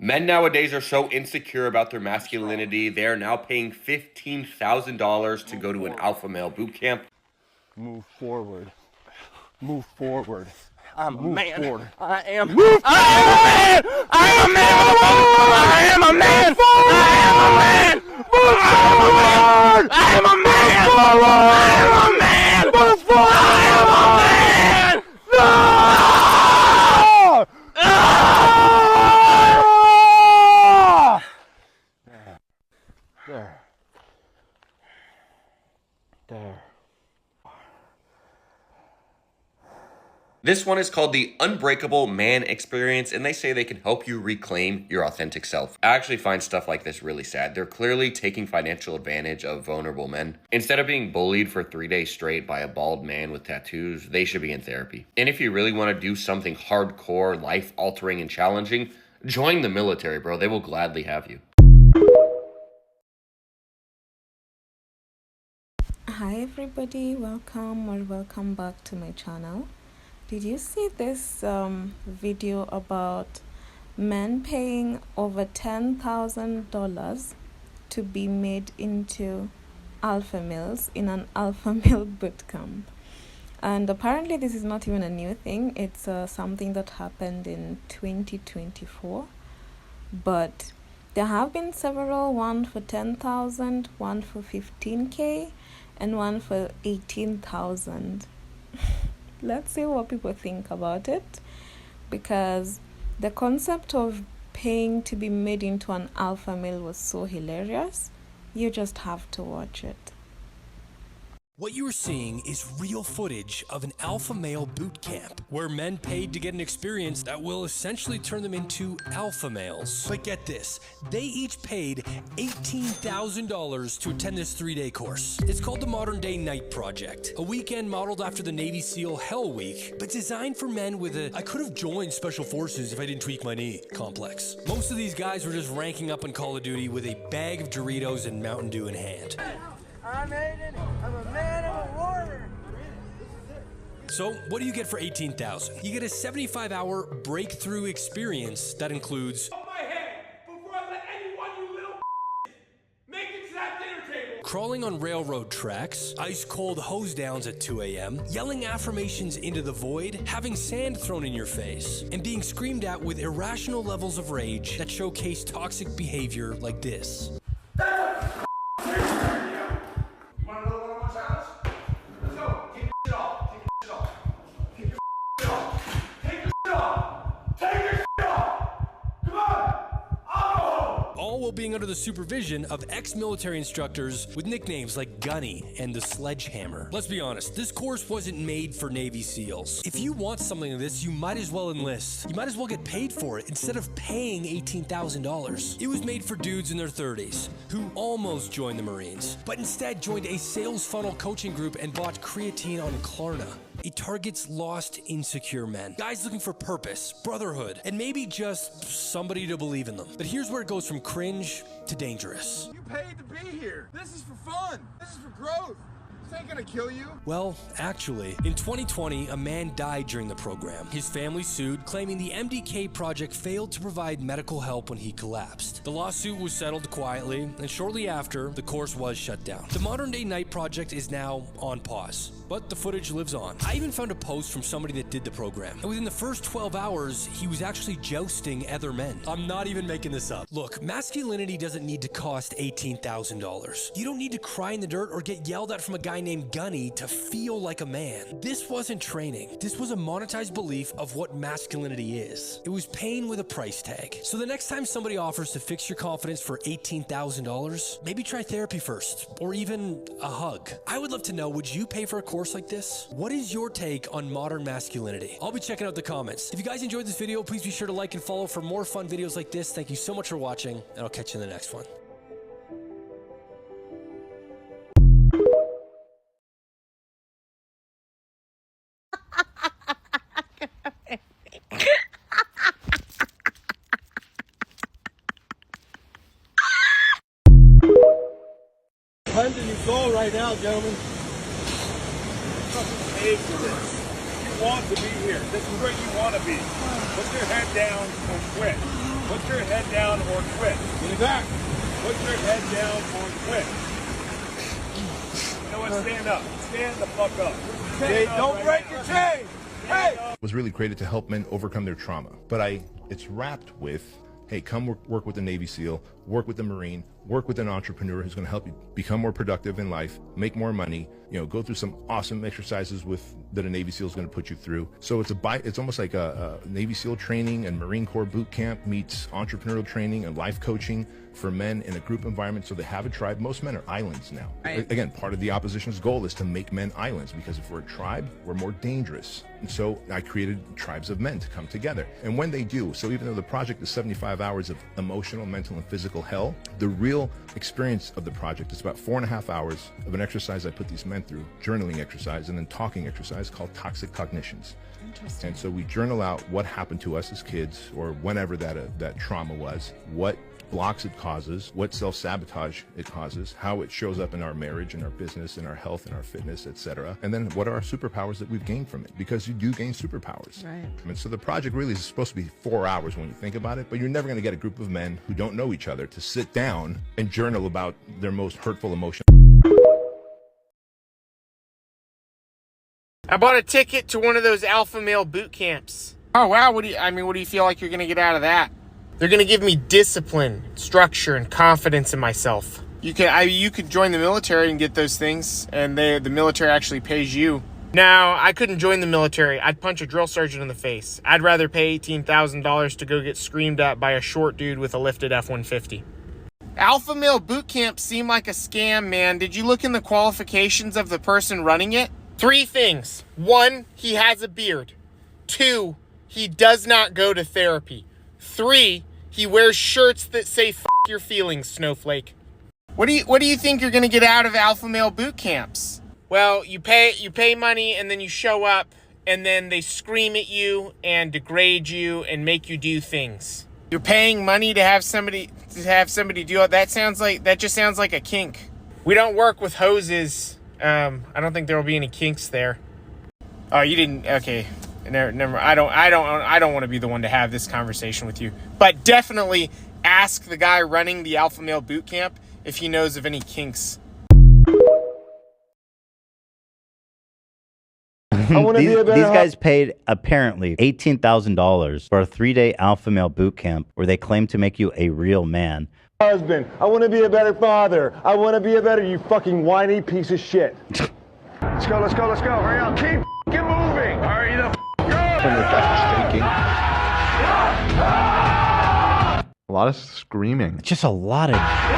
Men nowadays are so insecure about their masculinity, they are now paying $15,000 to go to an alpha male boot camp. Move forward. Move forward. I'm a man. Forward. I am. Move I am a man. I am a man. I am a man. I am a man. Move forward. I am a man. Forward. I am a man. Move forward. I am a man. No! There. There. This one is called the Unbreakable Man Experience, and they say they can help you reclaim your authentic self. I actually find stuff like this really sad. They're clearly taking financial advantage of vulnerable men. Instead of being bullied for 3 days straight by a bald man with tattoos, they should be in therapy. And if you really want to do something hardcore, life-altering, and challenging, join the military, bro. They will gladly have you. Hi everybody, welcome back to my channel. Did you see this video about men paying over $10,000 to be made into alpha males in an alpha male boot camp? And apparently this is not even a new thing. It's something that happened in 2024, but there have been several, one for 10,000, one for 15k, and one for 18,000. Let's see what people think about it, because the concept of paying to be made into an alpha male was so hilarious. You just have to watch it. What you're seeing is real footage of an alpha male boot camp, where men paid to get an experience that will essentially turn them into alpha males. But get this, they each paid $18,000 to attend this 3-day course. It's called the Modern Day Night Project, a weekend modeled after the Navy SEAL Hell Week, but designed for men with a "I could have joined Special Forces if I didn't tweak my knee" complex. Most of these guys were just ranking up in Call of Duty with a bag of Doritos and Mountain Dew in hand. I'm Aiden. I'm a man. I'm a warrior. So, what do you get for $18,000? You get a 75-hour breakthrough experience that includes my head before I let anyone, you little make it to that dinner table. crawling on railroad tracks, ice-cold hose downs at 2 a.m., yelling affirmations into the void, having sand thrown in your face, and being screamed at with irrational levels of rage that showcase toxic behavior like this. All while being under the supervision of ex-military instructors with nicknames like Gunny and the Sledgehammer. Let's be honest, this course wasn't made for Navy SEALs. If you want something like this, you might as well enlist. You might as well get paid for it instead of paying $18,000. It was made for dudes in their 30s who almost joined the Marines, but instead joined a sales funnel coaching group and bought creatine on Klarna. It targets lost, insecure men. Guys looking for purpose, brotherhood, and maybe just somebody to believe in them. But here's where it goes from cringe to dangerous. You paid to be here. This is for fun. This is for growth. This ain't gonna kill you. Well, actually, in 2020, a man died during the program. His family sued, claiming the MDK project failed to provide medical help when he collapsed. The lawsuit was settled quietly, and shortly after, the course was shut down. The Modern Day Night Project is now on pause, but the footage lives on. I even found a post from somebody that did the program, and within the first 12 hours, he was actually jousting other men. I'm not even making this up. Look, masculinity doesn't need to cost $18,000. You don't need to cry in the dirt or get yelled at from a guy named Gunny to feel like a man. This wasn't training. This was a monetized belief of what masculinity is. It was pain with a price tag. So the next time somebody offers to fix your confidence for $18,000, maybe try therapy first, or even a hug. I would love to know, would you pay for a course like this? What is your take on modern masculinity? I'll be checking out the comments. If you guys enjoyed this video, please be sure to like and follow for more fun videos like this. Thank you so much for watching, and I'll catch you in the next one. Punching your soul right now, gentlemen. Fucking paid for this. want to be here. This is where you want to be. Put your head down or quit. Put your head down or quit. Get it back. Put your head down or quit. You know what? Stand up. Stand the fuck up. Hey, don't break your chain. Hey! Was really created to help men overcome their trauma. But it's wrapped with, hey, come work with the Navy SEAL, work with the Marine, work with an entrepreneur who's going to help you become more productive in life, make more money, go through some awesome exercises that a Navy SEAL is going to put you through. So it's almost like a Navy SEAL training and Marine Corps boot camp meets entrepreneurial training and life coaching for men in a group environment, so they have a tribe. Most men are islands now. Right. Again, part of the opposition's goal is to make men islands, because if we're a tribe, we're more dangerous. And so I created tribes of men to come together. And when they do, so even though the project is 75 hours of emotional, mental, and physical hell, the real experience of the project is about 4.5 hours of an exercise I put these men through, journaling exercise, and then talking exercise called toxic cognitions. Interesting. And so we journal out what happened to us as kids, or whenever that trauma was, what blocks it causes, what self-sabotage it causes, how it shows up in our marriage, in our business, in our health, in our fitness, etc. And then what are our superpowers that we've gained from it? Because you do gain superpowers. Right. And so the project really is supposed to be 4 hours when you think about it, but you're never going to get a group of men who don't know each other to sit down and journal about their most hurtful emotions. I bought a ticket to one of those alpha male boot camps. Oh wow, what do you feel like you're gonna get out of that? They're gonna give me discipline, structure, and confidence in myself. You could join the military and get those things, and the military actually pays you. No, I couldn't join the military. I'd punch a drill sergeant in the face. I'd rather pay $18,000 to go get screamed at by a short dude with a lifted F-150. Alpha male boot camp seemed like a scam, man. Did you look in the qualifications of the person running it? 3 things. 1, he has a beard. 2, he does not go to therapy. 3, he wears shirts that say "F your feelings, snowflake." What do you think you're gonna get out of alpha male boot camps? Well, you pay money, and then you show up, and then they scream at you and degrade you and make you do things. You're paying money to have somebody do it. That just sounds like a kink. We don't work with hoses. I don't think there will be any kinks there. Oh, you didn't. Okay, never. I don't want to be the one to have this conversation with you. But definitely ask the guy running the alpha male boot camp if he knows of any kinks. These guys paid apparently $18,000 for a 3-day alpha male boot camp where they claim to make you a real man. Husband, I want to be a better father. I want to be a better, you fucking whiny piece of shit. Let's go, let's go, let's go. Hurry up, keep moving. Hurry the shaking. A lot of screaming. Just a lot of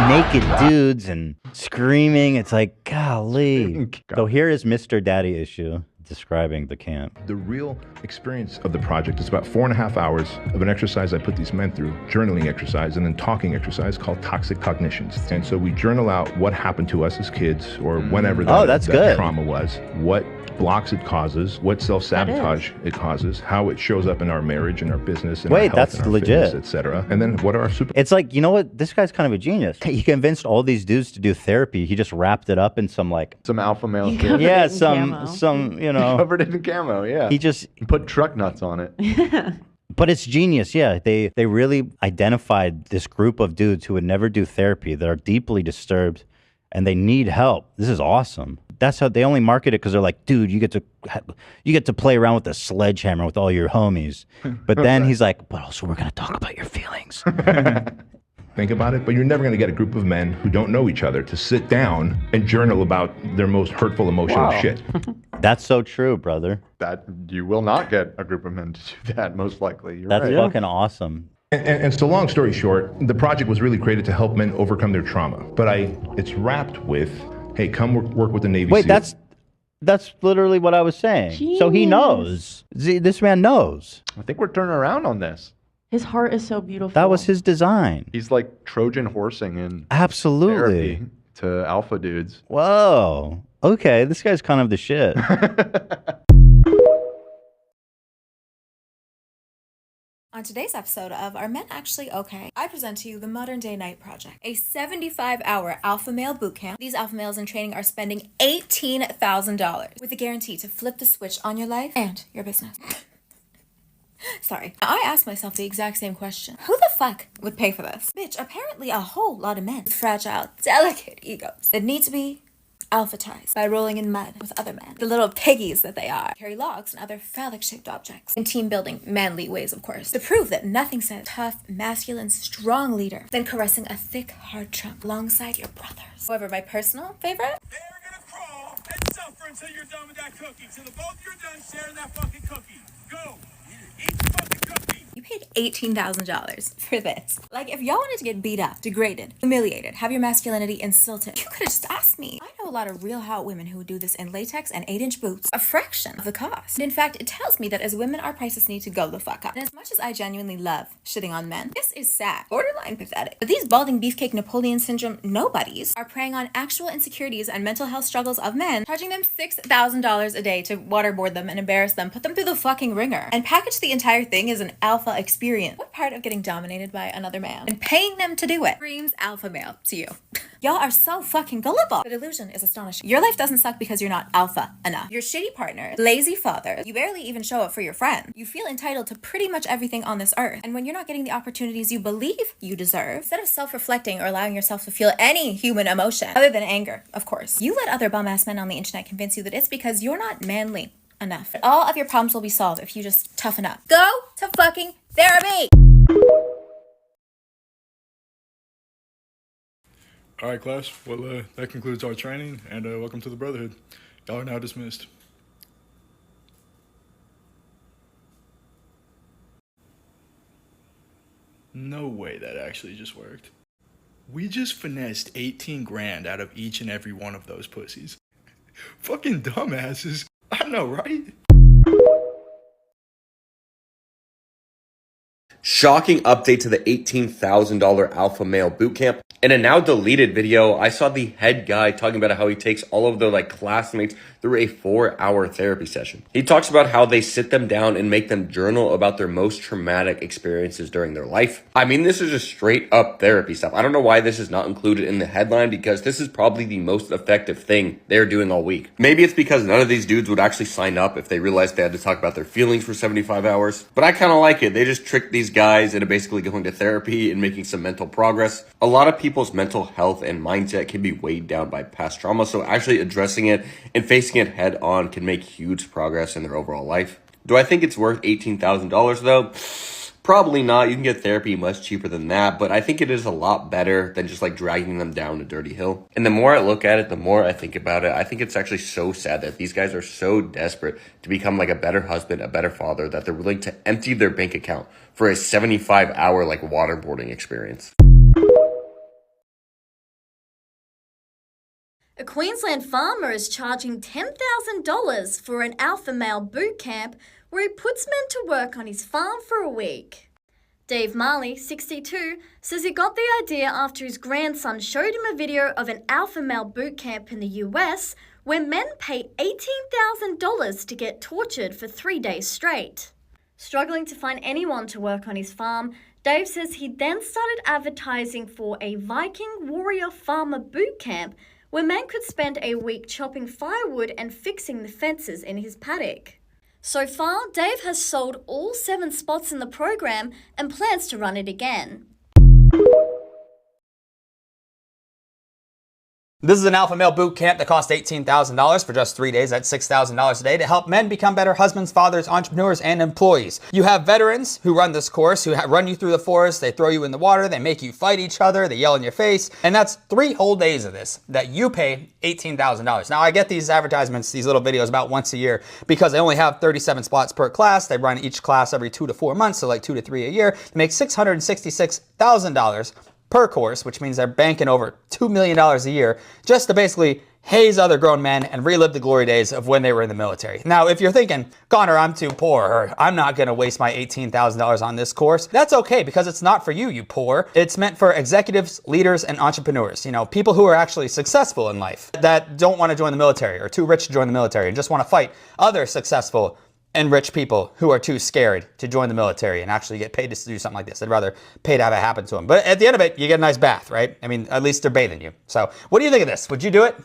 naked dudes and screaming. It's like, golly. So here is Mr. Daddy Issue describing the camp. The real experience of the project is about 4.5 hours of an exercise I put these men through, journaling exercise, and then talking exercise called toxic cognitions. And so we journal out what happened to us as kids, or whenever that trauma was, what blocks it causes, what self-sabotage it causes, how it shows up in our marriage and our business and our health that's and our legit, fitness, etc. And then what are our super... It's like, you know what? This guy's kind of a genius. He convinced all these dudes to do therapy. He just wrapped it up in some alpha male. Yeah, some covered it in camo. Yeah. He put truck nuts on it. But it's genius, yeah. They really identified this group of dudes who would never do therapy, that are deeply disturbed, and they need help. This is awesome. That's how they only market it, because they're like, dude, you get to play around with a sledgehammer with all your homies. But then he's like, but also we're gonna talk about your feelings. Think about it, but you're never going to get a group of men who don't know each other to sit down and journal about their most hurtful emotional shit. That's so true, brother. That you will not get a group of men to do that, most likely. That's right. Fucking awesome. And so long story short, the project was really created to help men overcome their trauma. But it's wrapped with, hey, come work with the Navy SEAL. Wait, that's literally what I was saying. Genius. So he knows. This man knows. I think we're turning around on this. His heart is so beautiful. That was his design. He's like Trojan horsing in absolutely therapy to alpha dudes. Whoa. Okay, this guy's kind of the shit. On today's episode of Are Men Actually Okay?, I present to you the Modern Day Night Project, a 75-hour alpha male bootcamp. These alpha males in training are spending $18,000 with a guarantee to flip the switch on your life and your business. Sorry. I asked myself the exact same question. Who the fuck would pay for this? Bitch, apparently a whole lot of men with fragile, delicate egos that need to be alphatized by rolling in mud with other men. The little piggies that they are. Carry logs and other phallic-shaped objects. In team-building, manly ways, of course. To prove that nothing says tough, masculine, strong leader than caressing a thick, hard trunk alongside your brothers. However, my personal favorite? They're gonna crawl and suffer until you're done with that cookie. Till the both you're done sharing that fucking cookie. Go! Eat the fucking cookie! You paid $18,000 for this. Like, if y'all wanted to get beat up, degraded, humiliated, have your masculinity insulted, you could have just asked me. I know a lot of real hot women who would do this in latex and 8-inch boots, a fraction of the cost. And in fact, it tells me that as women, our prices need to go the fuck up. And as much as I genuinely love shitting on men, this is sad, borderline pathetic. But these balding beefcake Napoleon syndrome nobodies are preying on actual insecurities and mental health struggles of men, charging them $6,000 a day to waterboard them and embarrass them, put them through the fucking ringer, and package the entire thing as an alpha experience. What part of getting dominated by another man and paying them to do it screams alpha male to you? Y'all are so fucking gullible. The delusion is astonishing. Your life doesn't suck because you're not alpha enough. Your shitty partner, lazy father, you barely even show up for your friend. You feel entitled to pretty much everything on this earth. And when you're not getting the opportunities you believe you deserve, instead of self-reflecting or allowing yourself to feel any human emotion, other than anger, of course, you let other bum-ass men on the internet convince you that it's because you're not manly enough. But all of your problems will be solved if you just toughen up. Go to fucking therapy! All right, class. Well, that concludes our training, and welcome to the Brotherhood. Y'all are now dismissed. No way that actually just worked. We just finessed 18 grand out of each and every one of those pussies. Fucking dumbasses. I know, right? Shocking update to the $18,000 alpha male bootcamp. In a now deleted video, I saw the head guy talking about how he takes all of their classmates through a 4-hour therapy session. He talks about how they sit them down and make them journal about their most traumatic experiences during their life. I mean, this is just straight up therapy stuff. I don't know why this is not included in the headline, because this is probably the most effective thing they're doing all week. Maybe it's because none of these dudes would actually sign up if they realized they had to talk about their feelings for 75 hours. But I kind of like it. They just trick these guys into basically going to therapy and making some mental progress. A lot of people's mental health and mindset can be weighed down by past trauma, so actually addressing it and facing it head on can make huge progress in their overall life. Do I think it's worth $18,000 though? Probably not. You can get therapy much cheaper than that, but I think it is a lot better than just dragging them down a dirty hill. And the more I look at it, the more I think about it, I think it's actually so sad that these guys are so desperate to become a better husband, a better father, that they're willing to empty their bank account for a 75-hour waterboarding experience. A Queensland farmer is charging $10,000 for an alpha male boot camp where he puts men to work on his farm for a week. Dave Marley, 62, says he got the idea after his grandson showed him a video of an alpha male boot camp in the US where men pay $18,000 to get tortured for 3 days straight. Struggling to find anyone to work on his farm, Dave says he then started advertising for a Viking warrior farmer boot camp where men could spend a week chopping firewood and fixing the fences in his paddock. So far, Dave has sold all 7 spots in the program and plans to run it again. This is an alpha male boot camp that costs $18,000 for just 3 days. That's $6,000 a day to help men become better husbands, fathers, entrepreneurs, and employees. You have veterans who run this course, who run you through the forest. They throw you in the water. They make you fight each other. They yell in your face. And that's 3 whole days of this that you pay $18,000. Now, I get these advertisements, these little videos about once a year because they only have 37 spots per class. They run each class every 2 to 4 months, so 2 to 3 a year. They make $666,000 per course, which means they're banking over $2 million a year just to basically haze other grown men and relive the glory days of when they were in the military. Now, if you're thinking, Connor, I'm too poor, or I'm not going to waste my $18,000 on this course, that's okay, because it's not for you, you poor. It's meant for executives, leaders, and entrepreneurs. People who are actually successful in life that don't want to join the military or too rich to join the military and just want to fight other successful and rich people who are too scared to join the military and actually get paid to do something like this. They'd rather pay to have it happen to them. But at the end of it, you get a nice bath, right? I mean, at least they're bathing you. So what do you think of this? Would you do it?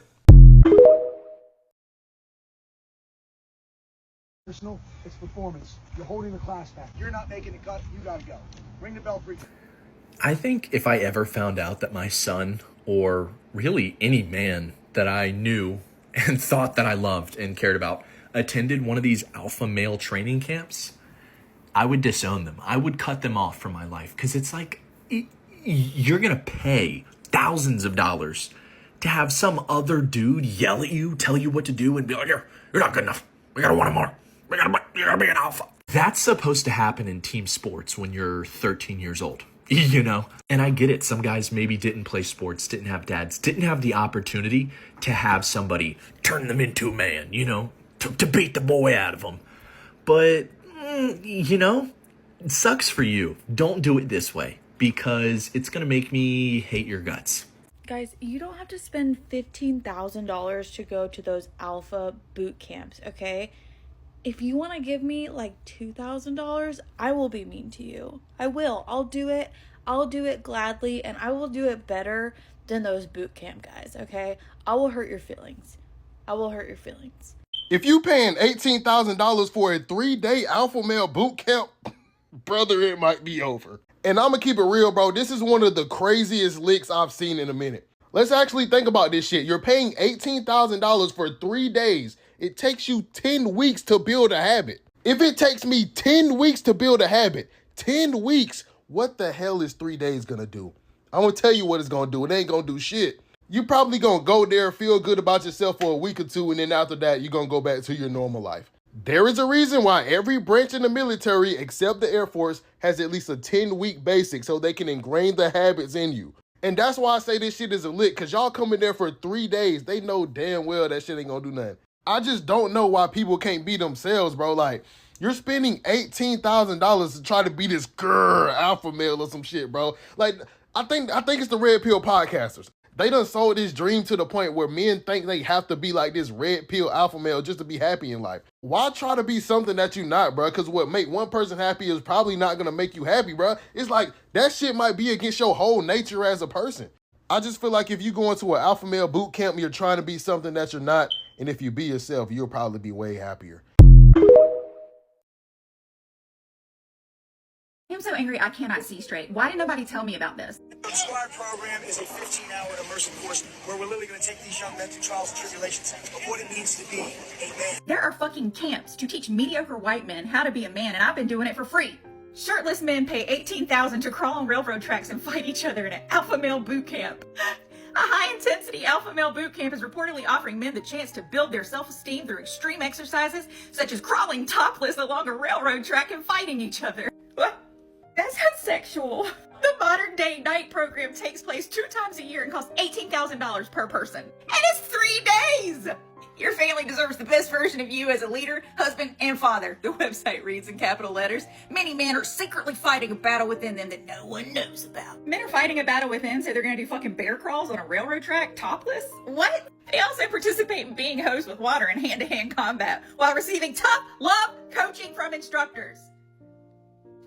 Personal, it's performance. You're holding the class back. You're not making the cut. You gotta go. Ring the bell, freak. I think if I ever found out that my son, or really any man that I knew and thought that I loved and cared about, attended one of these alpha male training camps, I would disown them. I would cut them off from my life, because it's like, you're going to pay thousands of dollars to have some other dude yell at you, tell you what to do, and be like, you're not good enough. We gotta want him more. You gotta be an alpha. That's supposed to happen in team sports when you're 13 years old, you know? And I get it. Some guys maybe didn't play sports, didn't have dads, didn't have the opportunity to have somebody turn them into a man, you know, to beat the boy out of them. But, you know, it sucks for you. Don't do it this way, because it's gonna make me hate your guts. Guys, you don't have to spend $15,000 to go to those alpha boot camps, okay? If you want to give me like $2,000, I will be mean to you. I will. I'll do it. I'll do it gladly, and I will do it better than those boot camp guys, okay? I will hurt your feelings. I will hurt your feelings. If you paying $18,000 for a 3-day alpha male boot camp, brother, it might be over. And I'm gonna keep it real, bro. This is one of the craziest licks I've seen in a minute. Let's actually think about this shit. You're paying $18,000 for 3 days. It takes you 10 weeks to build a habit. If it takes me 10 weeks to build a habit, 10 weeks, what the hell is 3 days gonna do? I'm gonna tell you what it's gonna do. It ain't gonna do shit. You probably gonna go there, feel good about yourself for a week or two, and then after that, you're gonna go back to your normal life. There is a reason why every branch in the military, except the Air Force, has at least a 10-week basic so they can ingrain the habits in you. And that's why I say this shit is a lick, because y'all come in there for 3 days. They know damn well that shit ain't gonna do nothing. I just don't know why people can't be themselves, bro. Like, you're spending $18,000 to try to be this alpha male or some shit, bro. Like, I think it's the red pill podcasters. They done sold this dream to the point where men think they have to be like this red pill alpha male just to be happy in life. Why try to be something that you're not, bro? Because what make one person happy is probably not going to make you happy, bro. It's like that shit might be against your whole nature as a person. I just feel like if you go into an alpha male boot camp, you're trying to be something that you're not. And if you be yourself, you'll probably be way happier. I'm so angry I cannot see straight. Why did nobody tell me about this? The SWAT program is a 15-hour immersion course where we're literally going to take these young men through trials and tribulations of what it means to be a man. There are fucking camps to teach mediocre white men how to be a man, and I've been doing it for free. Shirtless men pay $18,000 to crawl on railroad tracks and fight each other in an alpha male boot camp. A high-intensity alpha male boot camp is reportedly offering men the chance to build their self-esteem through extreme exercises, such as crawling topless along a railroad track and fighting each other. What? That sounds sexual. The modern day night program takes place 2 times a year and costs $18,000 per person. And it's 3 days! Your family deserves the best version of you as a leader, husband, and father. The website reads in capital letters. Many men are secretly fighting a battle within them that no one knows about. Men are fighting a battle within, so they're gonna do fucking bear crawls on a railroad track, topless? What? They also participate in being hosed with water and hand-to-hand combat while receiving tough love coaching from instructors.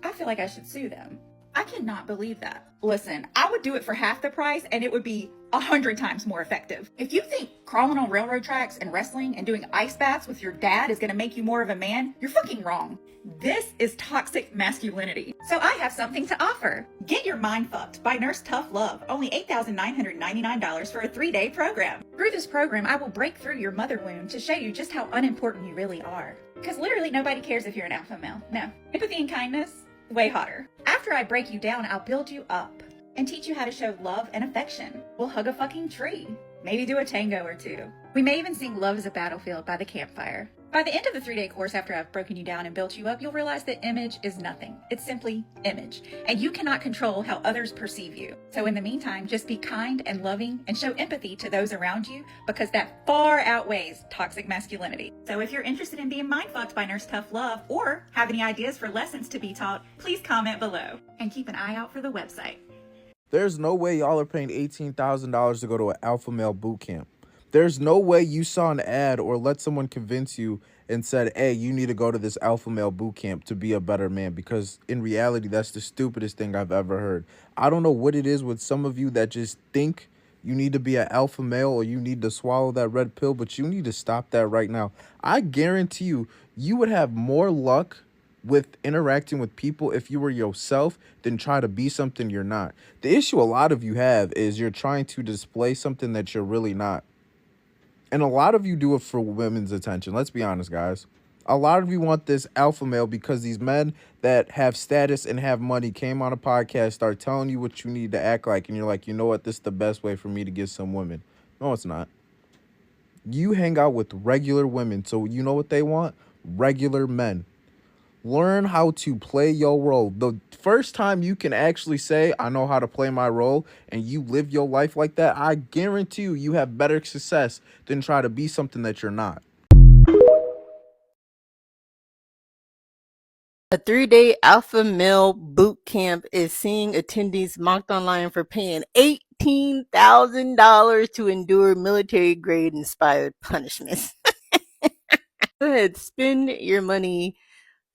I feel like I should sue them. I cannot believe that. Listen, I would do it for half the price and it would be 100 times more effective. If you think crawling on railroad tracks and wrestling and doing ice baths with your dad is gonna make you more of a man, you're fucking wrong. This is toxic masculinity. So I have something to offer. Get your mind fucked by Nurse Tough Love. Only $8,999 for a 3-day program. Through this program, I will break through your mother wound to show you just how unimportant you really are. Because literally nobody cares if you're an alpha male. No. Empathy and kindness, way hotter. After I break you down, I'll build you up and teach you how to show love and affection. We'll hug a fucking tree. Maybe do a tango or two. We may even sing Love is a Battlefield by the campfire. By the end of the 3-day course, after I've broken you down and built you up, you'll realize that image is nothing. It's simply image. And you cannot control how others perceive you. So in the meantime, just be kind and loving and show empathy to those around you, because that far outweighs toxic masculinity. So if you're interested in being mindfucked by Nurse Tough Love or have any ideas for lessons to be taught, please comment below and keep an eye out for the website. There's no way y'all are paying $18,000 to go to an alpha male boot camp. There's no way you saw an ad or let someone convince you and said, hey, you need to go to this alpha male boot camp to be a better man, because in reality, that's the stupidest thing I've ever heard. I don't know what it is with some of you that just think you need to be an alpha male or you need to swallow that red pill, but you need to stop that right now. I guarantee you, you would have more luck with interacting with people if you were yourself than try to be something you're not. The issue a lot of you have is you're trying to display something that you're really not. And a lot of you do it for women's attention. Let's be honest, guys. A lot of you want this alpha male because these men that have status and have money came on a podcast, start telling you what you need to act like, and you're like, you know what, this is the best way for me to get some women. No, it's not. You hang out with regular women, so you know what they want? Regular men. Learn how to play your role. The first time you can actually say, I know how to play my role, and you live your life like that, I guarantee you, you have better success than try to be something that you're not. A 3-day alpha male boot camp is seeing attendees mocked online for paying $18,000 to endure military grade inspired punishments. Go ahead, spend your money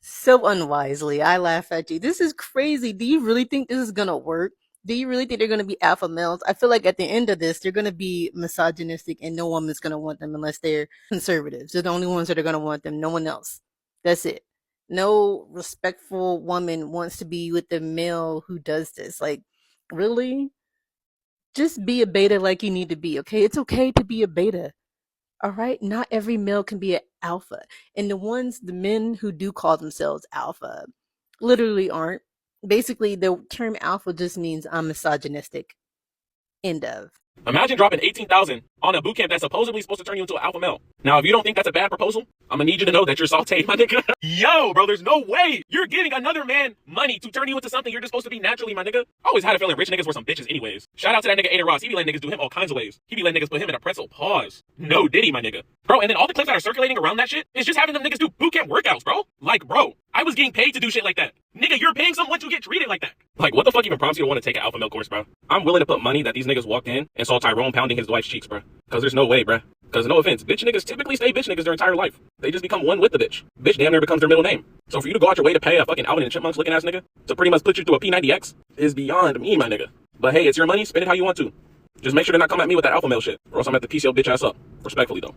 so unwisely. I laugh at you. This is crazy. Do you really think this is gonna work? Do you really think they're gonna be alpha males? I feel like at the end of this, they're gonna be misogynistic and no woman's gonna want them unless they're conservatives. They're the only ones that are gonna want them, no one else. That's it. No respectful woman wants to be with the male who does this. Like, really? Just be a beta like you need to be, okay? It's okay to be a beta. All right, not every male can be an alpha. And the men who do call themselves alpha, literally aren't. Basically, the term alpha just means I'm misogynistic. End of. Imagine dropping $18,000 on a boot camp that's supposedly supposed to turn you into an alpha male. Now, if you don't think that's a bad proposal, I'm gonna need you to know that you're sauteed, my nigga. Yo, bro, there's no way you're giving another man money to turn you into something you're just supposed to be naturally, my nigga. I always had a feeling rich niggas were some bitches anyways. Shout out to that nigga Ada Ross. He be letting niggas do him all kinds of ways. He be letting niggas put him in a pretzel. Pause. No diddy, my nigga. Bro, and then all the clips that are circulating around that shit is just having them niggas do boot camp workouts, bro. Like, bro, I was getting paid to do shit like that. Nigga, you're paying someone to get treated like that. Like, what the fuck even prompts you to want to take an alpha male course, bro? I'm willing to put money that these niggas walked in and saw Tyrone pounding his wife's cheeks, bro. Cause there's no way, bro. Cause no offense, bitch niggas typically stay bitch niggas their entire life. They just become one with the bitch. Bitch damn near becomes their middle name. So for you to go out your way to pay a fucking Alvin and Chipmunks looking ass nigga to pretty much put you through a P90X is beyond me, my nigga. But hey, it's your money, spend it how you want to. Just make sure to not come at me with that alpha male shit, or else I'm at the piece your bitch ass up. Respectfully though.